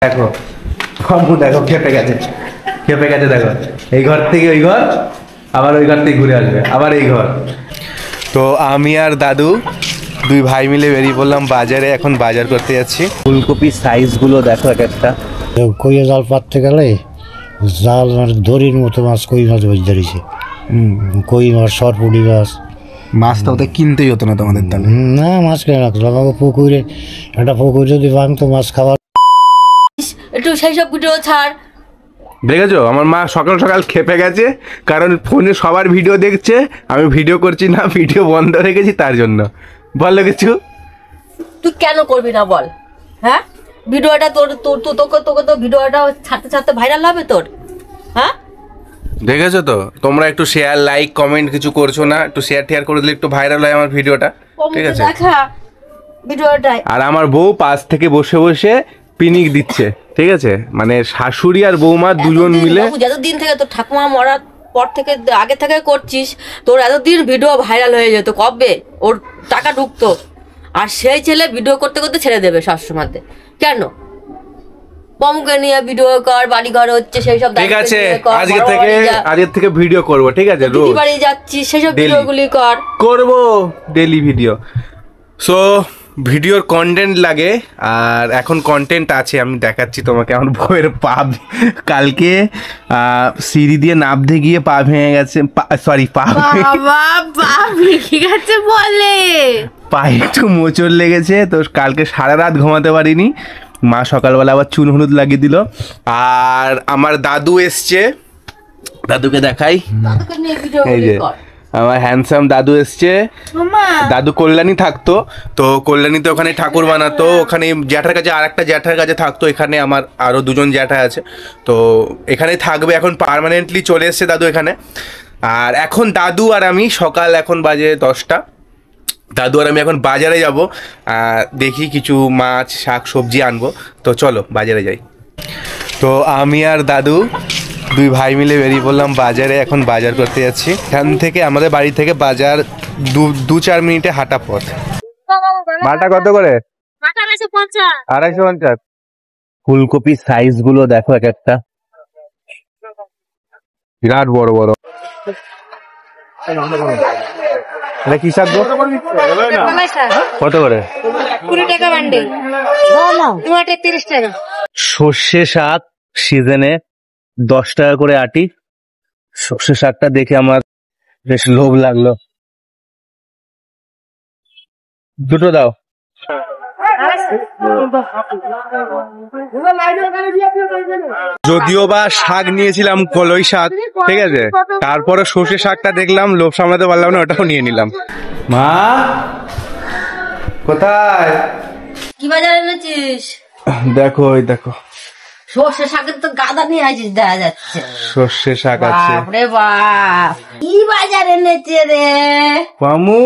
দেখো বাবু, দেখো খেপে গেছে, খেপে গেছে। দেখো এই ঘর থেকে ওই ঘর, আবার ওই ঘর থেকে ঘুরে আসবে, আবার এই ঘর। তো আমি আর দাদু দুই ভাই মিলে বেরিয়ে পড়লাম বাজারে। এখন বাজার করতে যাচ্ছি। ফুলকপির সাইজ গুলো দেখো এক একটা। কইয়া জাল পাততে গেলে জাল মানে দড়ির মতো মাছ, কই মাছ বেঁচে ধরেছে। কই মাছ, সরপুটি মাছ। মাছটা ওদের কিনতেই হতো না তোমাদের তাহলে? না, মাছ কেন রাখতো আমাকে পুকুরে, একটা পুকুর যদি ভাঙতো মাছ খাওয়া। একটু সেই সব ভিডিও ছাড়। দেখেছো আমার মা সকাল সকাল খেপে গেছে, কারণ ফোনে সবার ভিডিও দেখছে, আমি ভিডিও করছি না, ভিডিও বন্ধ রেখেছি তার জন্য। বলো কিছু। তুই কেন করবি না বল? হ্যাঁ, ভিডিওটা তোর তোর তো তোকে তোকে তো ভিডিওটা ছাড়তে ছাড়তে ভাইরাল হবে তোর। হ্যাঁ, দেখেছো তো, তোমরা একটু শেয়ার, লাইক, কমেন্ট কিছু করছো না। একটু শেয়ার টেয়ার করে দিলে একটু ভাইরাল হয় আমার ভিডিওটা, ঠিক আছে? দেখা ভিডিওটাই। আর আমার বউ পাশ থেকে বসে বসে পিনিক দিচ্ছে, ঠিক আছে? মানে শাশুড়ি আর বৌমা দুজন মিলে। যতদিন থেকে তোর ঠাকুমা মরার পর থেকে, আগে থেকে করছিস, তোর এতদিন ভিডিও ভাইরাল হয়ে যেত, কবে ওর টাকা ঢুকতো। আর সেই ছেলে ভিডিও করতে করতে ছেড়ে দেবে সবসময়। কেন? পমকে নিয়ে ভিডিও কর, বাড়ি ঘর হচ্ছে সেই সব। ঠিক আছে, আজকে থেকে ভিডিও করব, ঠিক আছে? রোজ বাড়ি যাচ্ছিস সেই সব ভিডিওগুলি করব ডেইলি ভিডিও। সো ভিডিওর কন্টেন্ট লাগে, আর এখন কন্টেন্ট আছে, আমি দেখাচ্ছি তোমাকে। আমার বউয়ের পা কালকে সিঁড়ি দিয়ে নামতে গিয়ে পা ভেঙে গেছে। সরি, পা ভেঙে গেছে বলে, পায়ে একটু মোচড় লেগেছে। তো কালকে সারা রাত ঘুমাতে পারিনি। মা সকালবেলা আবার চুন হলুদ লাগিয়ে দিল। আর আমার দাদু এসছে, দাদুকে দেখাই। এই যে আমার হ্যান্ডসাম দাদু এসছে। দাদু কল্যাণী থাকতো, তো কল্যাণীতে ওখানে ঠাকুর বানাতো, ওখানে জ্যাঠার কাছে আর একটা জ্যাঠার কাছে থাকতো। এখানে আমার আরও দুজন জ্যাঠা আছে, তো এখানে থাকবে। এখন পার্মানেন্টলি চলে এসছে দাদু এখানে। আর এখন দাদু আর আমি, সকাল এখন বাজে 10টা, দাদু আর আমি এখন বাজারে যাব। দেখি কিছু মাছ, শাক, সবজি আনবো। তো চলো বাজারে যাই। তো আমি আর দাদু দুই ভাই মিলে বেরিয়ে পড়লাম বাজারে। এখন বাজার করতে যাচ্ছি। এখান থেকে, আমাদের বাড়ি থেকে বাজার 2-4 মিনিটে হাঁটা পথ। মাটা কত করে? 250। ফুলকপির সাইজ গুলো দেখো এক একটা, বিরাট বড় বড়। এটা কি শাক গো? কত করে? 20 টাকা বান্ডিল, 30 টাকা। সর্ষে শাক সিজনে 10 টাকা করে আটি। সর্ষে শাকটা দেখে আমার বেশ লোভ লাগলো। দুটো দাও। যদিও বা শাক নিয়েছিলাম কলই শাক, ঠিক আছে, তারপরে সর্ষে শাকটা দেখলাম, লোভ সামলাতে পারলাম না, ওটাও নিয়ে নিলাম। মা কোথায়? কি বাজার এনেছিস? দেখো, ওই দেখো সর্ষে শাকের তো গাদা নিয়ে আসিস, দেখা যাচ্ছে। সর্ষে শাক আছে। বাপরে বাপ, কি বাজার এনেছে রে মামু?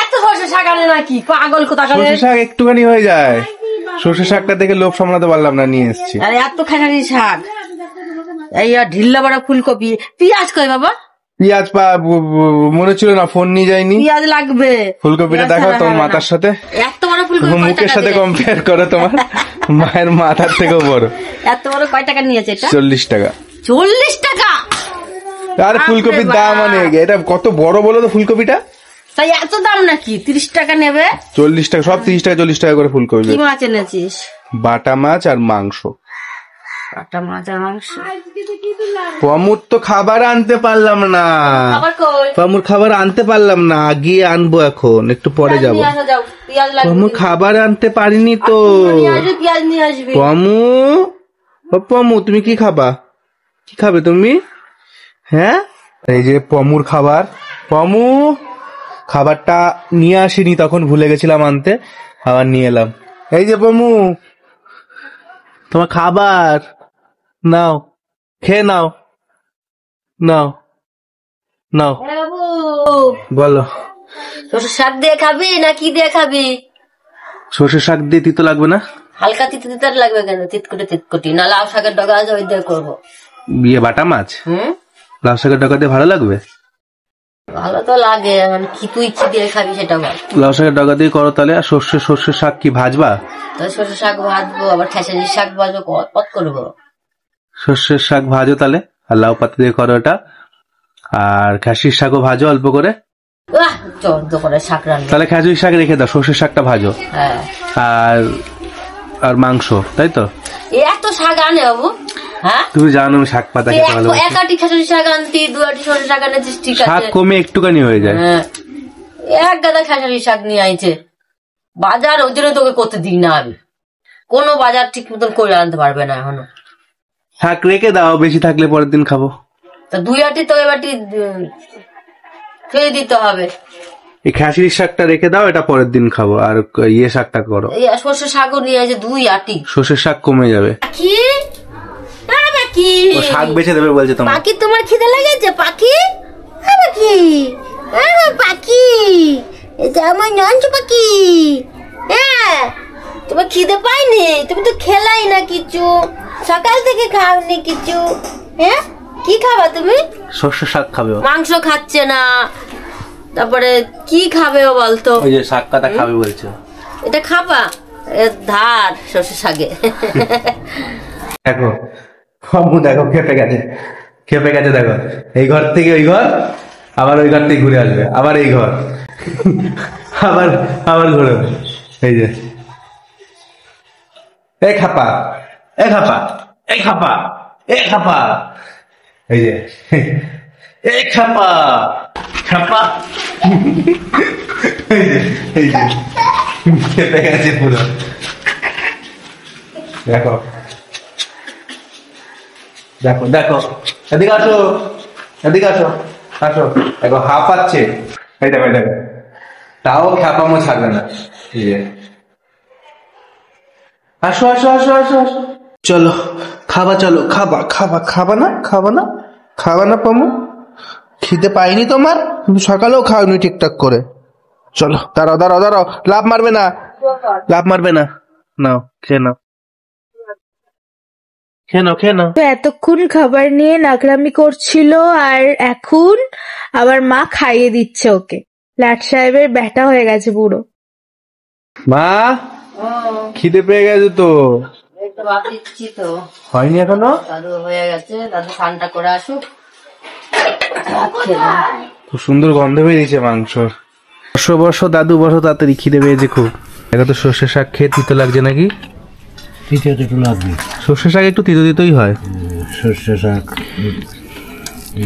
এত সর্ষে শাক আনে নাকি? পাগল কোথাকার। সর্ষে শাক একটুখানি হয়ে যায়। সর্ষে শাকটা দেখে লোভ সামলাতে পারলাম না, নিয়ে এসেছি। আরে এত খানারি শাক, এই ঢিল্লা বড় ফুলকপি। পেঁয়াজ কই বাবা? পেঁয়াজ মনে ছিল না, ফোন নিয়ে যাইনি। পেঁয়াজ লাগবে। ফুলকপিটা দেখো তোমার মাথার সাথে, এত বড় ফুলকপি মুখের সাথে কম্পেয়ার করো, তোমার মায়ের মাথার থেকেও বড়। এত বড় কয় টাকা নিয়েছে এটা? 40 টাকা। 40 টাকা? আর ফুলকপির দাম অনেক। এটা কত বড় বলো তো ফুলকপিটা? তাই এত দাম নাকি? 30 টাকা নেবে? 40 টাকা, সব 30 টাকা 40 টাকা করে ফুলকপি। কি মাছ এনেছিস? বাটা মাছ আর মাংস। বাটা মাছ আর মাংস। পমুর তো খাবার আনতে পারলাম না। পমুর খাবার আনতে পারলাম না, গিয়ে আনবো, এখন একটু পরে যাবো। পমুর খাবার আনতে পারিনি তো। পেঁয়াজ নিয়ে আসবি। পমু, ও পমু, তুমি কি খাবা? কি খাবে তুমি? হ্যাঁ, এই যে পমুর খাবার। পমু, খাবারটা নিয়ে আসিনি, তখন ভুলে গেছিলাম আনতে, আবার নিয়ে এলাম। এই যে পমু, তোমার খাবার নাও, খেয়ে নাও, নাও নাও। বলো, সর্ষে শাক দিয়ে খাবি না কি দিয়ে খাবি? সর্ষে শাক দিয়ে তিতো লাগবে না? হালকা তিতো তিতো লাগবে কেন? তিতকুটি না লাউ শাকের ডগা আছে, ওই দিয়ে করবো। বিয়ে বাটা মাছ, লাউ শাকের ডগা দিয়ে ভালো লাগবে? ভালো তো লাগে, মানে কি তুই কি দিয়ে খাবি সেটা বল। লাউ শাকের ডগা দিয়ে করো তাহলে। আর সর্ষের শাক কি ভাজবা? তো সরষে শাক ভাজবো, আবার খেসারির শাক ভাজবো, কত করবো। সর্ষের শাক ভাজো তাহলে, আর লাউ পাতা দিয়ে করো ওটা। আর খাসির শাকও ভাজো অল্প করে। চোদ্দ করে শাক রান্না। তাহলে খাসির শাক রেখে দাও, সর্ষের শাকটা ভাজো। হ্যাঁ। আর আর মাংস, তাই তো? এত শাক আনে বাবু? হ্যাঁ, তুমি জানো আমি শাক পাতা খেতে ভালো। এক আটি খেসারি শাক আনতি, 2 আটি সরষে শাক আনতিস, ঠিক আছে। শাক কমে একটুখানি হয়ে যায়। হ্যাঁ, এক গাদা খেসারি শাক নিয়ে আইছে বাজার, ওই জন্য তোকে করতে দিই না আমি। কোনো বাজার ঠিক মতন করে আনতে পারবে না এখনো। শাক রেখে দাও, বেশি থাকলে পরের দিন খাবো। তা 2 আটি তো এবারটি ফেলে দিতে হবে। এই খাসির শাকটা রেখে দাও, এটা পরের দিন খাবো। আর ইয়ে শাকটা করো, এই সরষে শাকও নিয়ে আইছে 2 আটি। সর্ষের শাক কমে যাবে। কি পাখি? ও শাক বেছে দেবে বলছে তোমার। পাখি, তোমার খিদে লেগেছে পাখি? পাখি, পাখি, এটা আমার নঞ্চ পাখি। হ্যাঁ, তোমার খিদে পাইনি? তুমি তো খেলাই না কিছু, সকাল থেকে খাওনি কিছু। হ্যাঁ, কি খাবা তুমি? সর্ষের শাক খাবে ও। মাংস খাচ্ছে না, তারপরে কি খাবে ও বলতো? ওই যে শাক পাতা খাবে বলছে। এটা খাবা? ধার সর্ষে শাকে। দেখো আম্মু, দেখো খেপে গেছে, খেপে গেছে। দেখো, এই ঘর থেকে ওই ঘর, আবার ওই ঘর থেকে ঘুরে আসবে, আবার এই ঘর, আবার আবার ঘুরে। এই যে এই খাপা, এই খাপা, এই খাপা, এই খাপা, এই যে এই খাপা, খাপা, এই যে এই যে খেপে গেছে পুরো। দেখো দেখো দেখো, এদিকে আসো, এদিকে আসো, আসো। দেখো হাঁপাচ্ছে, এই দেখো, এই দেখো, তাও খ্যাপামো ছাড়বে না। এই যে আসো আসো আসো আসো আসো, চলো খাবা, চলো খাবা, খাবা, খাবা না, খাবা না, খাবা না পামু? খিদে পাইনি তোমার? তুমি সকালেও খাওনি ঠিকঠাক করে। চলো, দাঁড়াও দাঁড়াও দাঁড়াও, লাভ মারবে না, লাভ মারবে না, নাও খেয়ে নাও, খেয়ে নাও, খেয়ে নাও। তো এতক্ষণ খাবার নিয়ে নাকরামি করছিল, আর এখন আবার মা খাইয়ে দিচ্ছে ওকে। লাট সাহেবের ব্যাটা হয়ে গেছে পুরো। মা, খিদে পেয়ে গেছে তো। একটু ভাত দিচ্ছি তো। হয়নি এখনো? দাদু হয়ে গেছে, দাদু স্নানটা করে আসুক। খুব সুন্দর গন্ধ বেরিয়েছে মাংসর। বসো বসো দাদু, বসো তাড়াতাড়ি, খিদে পেয়েছে খুব। এখন তো সর্ষে শাক খেয়ে তিতো লাগছে নাকি? তিতে তো একটু লাগবে। সর্ষে শাক একটু তিতো তিতোই হয়। সর্ষে শাক,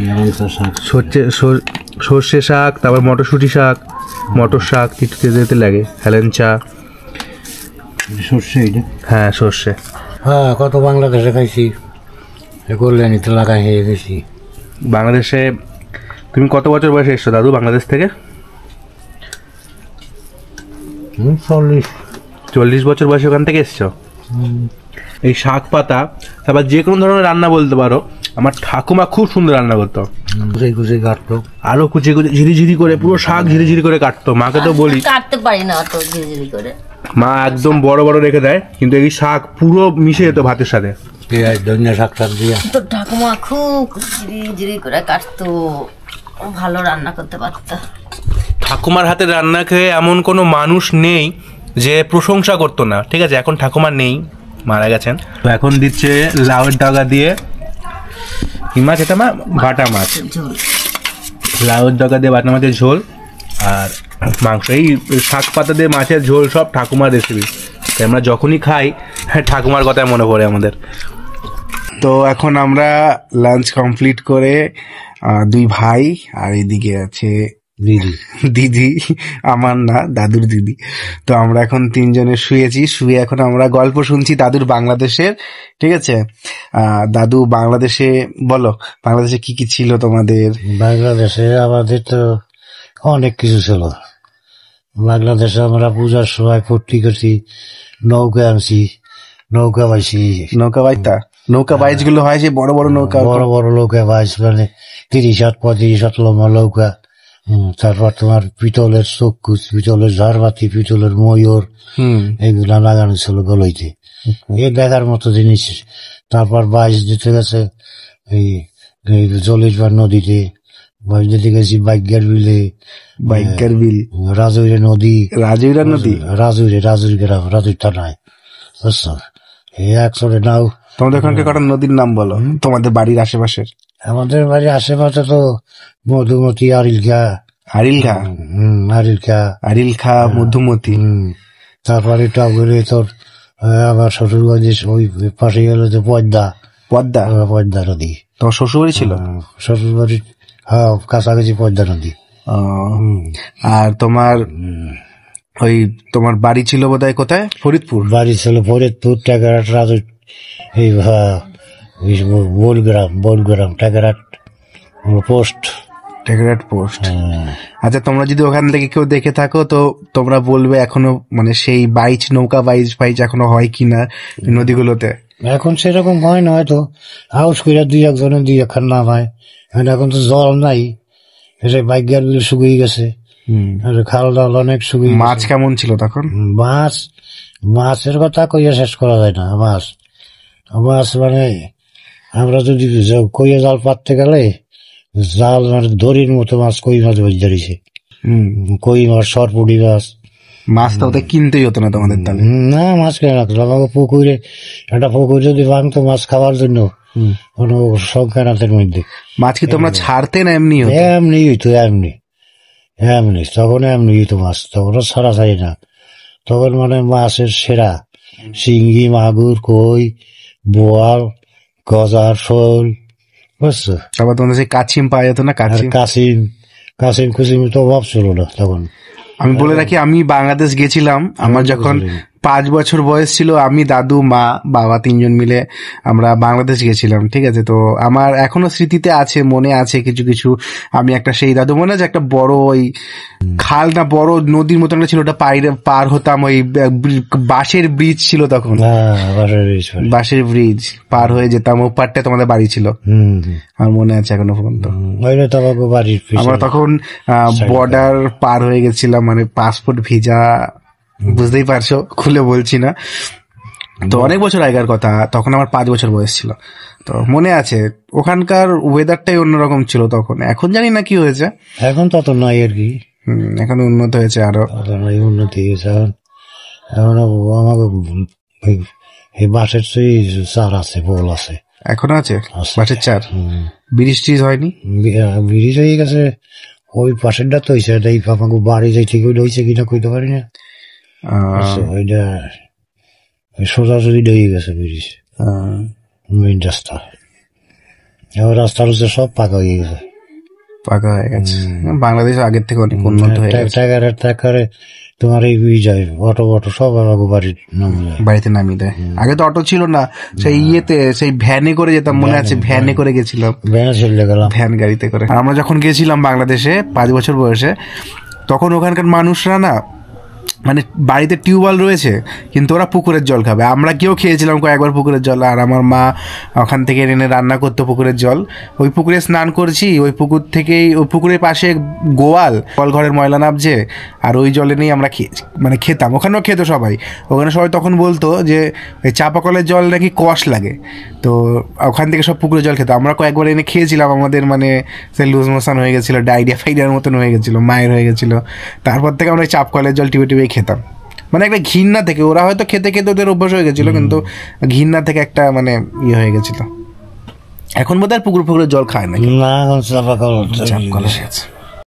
লঙ্কা শাক, সর্ষে শাক, তারপর মটরশুঁটি শাক, মটর শাক তিতো তিতো তিতো লাগে। হেলেঞ্চা, সর্ষে এটা। হ্যাঁ সর্ষে। হ্যাঁ, কত বাংলাদেশে খাইছি, কল্যাণী তো লাগাই হয়ে গেছি। বাংলাদেশে তুমি কত বছর বয়সে এসছো দাদু বাংলাদেশ থেকে? 40 বছর বয়সে ওখান থেকে এসছো। এই শাক পাতা, তারপর যে কোনো ধরনের রান্না বলতে পারো, আমার ঠাকুমা খুব সুন্দর রান্না করতো। কুচি কুচি কাটতো, আরো কুচি কুচি ঝিরিঝিরি করে, পুরো শাক ঝিরিঝিরি করে কাটতো। মাকে তো বলি, কাটতে পারি না অত ঝিরিঝিরি করে। মা একদম বড় বড় রেখে দেয়, কিন্তু এই শাক পুরো মিশে যেত ভাতের সাথে। পেঁয়াজ ধনিয়া শাক টাক দিয়া। তো ঠাকুমা খুব ঝিরিঝিরি করে কাটতো, ভালো রান্না করতে পারতো। ঠাকুমার হাতে রান্না খেয়ে এমন কোনো মানুষ নেই যে প্রশংসা করতো না। ঠিক আছে, এখন ঠাকুমা নেই, মারা গেছেন। তো এখন দিচ্ছে লাউয়ের ডগা দিয়ে কি মাছ এটা মা? বাটা মাছ। লাউয়ের ডগা দিয়ে বাটা মাছের ঝোল আর মাংস। এই শাক পাতা দিয়ে মাছের ঝোল সব ঠাকুমার রেসিপি। তাই আমরা যখনই খাই ঠাকুমার কথাই মনে পড়ে আমাদের। তো এখন আমরা লাঞ্চ কমপ্লিট করে 2 ভাই, আর এদিকে আছে দিদি, দিদি, আমার না দাদুর দিদি। তো আমরা এখন 3 জনে শুয়েছি, শুয়ে এখন আমরা গল্প শুনছি দাদুর বাংলাদেশের। ঠিক আছে, দাদু বাংলাদেশে বলো, বাংলাদেশে কি কি ছিল তোমাদের? বাংলাদেশে আমাদের তো অনেক কিছু ছিল। বাংলাদেশে আমরা পূজার সময় ফুর্তি করছি, নৌকা আনছি, নৌকা বাইছি। নৌকা বাইতা? নৌকা বাইচ গুলো হয় যে বড় বড় নৌকা, বড় বড় নৌকা বাইছ, মানে 30 হাত 35 হাত লম্বা নৌকা। তারপর তোমার পিতলের চক্ষুষ, পিতলের ঝাড়বাতি, পিতলের ময়ূর, এগুলা লাগানো ছিল গলইতে। এ দেখার মতো জিনিস। তারপর বাইশ দিতে গেছে এই জলির নদীতে, বাইরে গেছি বাইকের বিলে, বাইকার বিল, রাজৌরি নদী, রাজুইরা নদী, রাজুরি গ্রাম, রাজুর থানায়, বুঝছো? এই একশোরে নাও। তোমাদের ওখানকার কটা নদীর নাম বলো, তোমাদের বাড়ির আশেপাশের। আমাদের বাড়ির আশেপাশে তো মধুমতি, আরিলখা, আরিলখা, আরিলখা, মধুমতি। তারপরে টাউরে তোর আমার শ্বশুরবাড়ি ওই পাশে গেলো যে পদ্মা, পদ্মা, পদ্মা নদী। তোমার শ্বশুরবাড়ি ছিল? শ্বশুরবাড়ির কাছাকাছি পদ্মা নদী। আর তোমার ওই তোমার বাড়ি ছিল বোধহয় কোথায়? ফরিদপুর। বাড়ি ছিল ফরিদপুর, টেকারাট, রাজু, এই বোলগ্রাম টেকারাট পোস্ট, টেকরাট পোস্ট। আচ্ছা, তোমরা যদি ওখান থেকে কেউ দেখে থাকো তো তোমরা বলবে এখনো মানে সেই বাইচ, নৌকা বাইচ এখনো হয় কিনা নদীগুলোতে? এখন সেরকম হয় না, হয়তো হাউস করে দুই একজনের দুই একখান নাম হয়। এখন তো জল নাই, বাইকের বিল শুকিয়ে গেছে, খাল ডাল অনেক শুকিয়ে। মাছ কেমন ছিল তখন? মাছের কথা কইয়া শেষ করা যায় না। মাছ মানে আমরা যদি কইয়া জাল পাততে গেলে জাল মানে দড়ির মতো মাছ, কই মাছ বেঁচে দাঁড়িয়েছে, কই মাছ, সরপুটি মাছ। মাছ তো ওদের কিনতেই হতো না তোমাদের তাহলে? না, মাছ কেন রাখতো আমাকে পুকুরে, একটা পুকুর যদি ভাঙতো মাছ খাওয়ার জন্য কোনো সংখ্যা নাথের মধ্যে। মাছ কি তোমরা ছাড়তে না এমনি? এমনি হইতো, এমনি তখন এমনি হইতো মাছ, তখন ছাড়া ছাড়ি না। তখন মানে মাছের সেরা শিঙ্গি, মাগুর, কই, বোয়াল, গজার, শোল, বুঝছো? তারপর তোমাদের সেই কাছিম পাওয়া যেত না? কাসিম কুসিম তো অভাব ছিল না তখন। আমি বলে রাখি, আমি বাংলাদেশ গেছিলাম আমার যখন 5 বছর বয়স ছিল। আমি, দাদু, মা, বাবা 3জন মিলে আমরা বাংলাদেশ গেছিলাম, ঠিক আছে? তো আমার এখনো স্মৃতিতে আছে, মনে আছে কিছু কিছু। আমি একটা সেই দাদু মনে আছে একটা বড় ওই খাল না বড় নদীর মতন ছিল, ওটা পার হতাম। ওই বাঁশের ব্রিজ ছিল তখন, বাঁশের ব্রিজ পার হয়ে যেতাম। ও পারটা তোমাদের বাড়ি ছিল, আমার মনে আছে এখনো পর্যন্ত। আমরা তখন বর্ডার পার হয়ে গেছিলাম, মানে পাসপোর্ট ভিসা, বুঝতেই পারছো, খুলে বলছি না। তো অনেক বছর আগের কথা, তখন আমার 5 বছর বয়স ছিল। তো মনে আছে ওখানকার ওয়েদারটাই অন্যরকম ছিল তখন। এখন জানি না কি হয়েছে, এখন তত নাই আর কি। এখন উন্নত হয়েছে, আরো উন্নতি হয়েছে। এখন আমাকে এই বাঁশের চার আছে, বোল আছে, এখনো আছে বাঁশের চার। ব্রিজ টিজ হয়নি? ব্রিজ হয়ে গেছে, ওই পাশেরটা তো হয়েছে, এই আমাকে বাড়ি যাই থেকে হয়েছে কিনা কইতে পারি না। ওইটা সোজাসুজি হয়ে গেছে ব্রিজ, মেইন রাস্তা। এবার রাস্তার হচ্ছে সব পাকা হয়ে গেছে, বাংলাদেশ আগের থেকে অনেক উন্নত হয়ে গেছে। টাকারে তোমার এই যায় অটো সব আমাকে বাড়িতে নামিয়ে দেয়। আগে তো অটো ছিল না, সেই ইয়েতে সেই ভ্যানে করে যেতাম, মনে আছে? ভ্যানে করে গেছিলাম, ভ্যানে চলে গেলাম, ভ্যান গাড়িতে করে। আর আমরা যখন গেছিলাম বাংলাদেশে 5 বছর বয়সে, তখন ওখানকার মানুষরা না মানে বাড়িতে টিউবওয়েল রয়েছে কিন্তু ওরা পুকুরের জল খাবে। আমরা কেউ খেয়েছিলাম কয়েকবার পুকুরের জল, আর আমার মা ওখান থেকে এনে রান্না করতো পুকুরের জল। ওই পুকুরে স্নান করছি, ওই পুকুর থেকেই, ওই পুকুরের পাশে গোয়াল ঘরের ময়লা নামছে, আর ওই জলে নিয়ে আমরা মানে খেতাম। ওখানেও খেত সবাই, ওখানে সবাই তখন বলতো যে ওই চাপা কলের জল নাকি কষ লাগে, তো ওখান থেকে সব পুকুরের জল খেত। আমরা কয়েকবার এনে খেয়েছিলাম, আমাদের মানে সে লুজ মোশন হয়ে গেছিলো, ডায়রিয়া ফাইরিয়ার মতন হয়ে গেছিলো, মায়ের হয়ে গেছিলো। তারপর থেকে আমরা চাপ কলের জল টিপে খেতাম, মানে একটা ঘৃণা থেকে। ওরা হয়তো খেতে খেতে ওদের অভ্যাস হয়ে গেছিল, কিন্তু ঘৃণা থেকে একটা মানে ইয়ে হয়ে গেছিল। এখন বোধহয় পুকুরের জল খায় না, চাপা কল চাপ কল।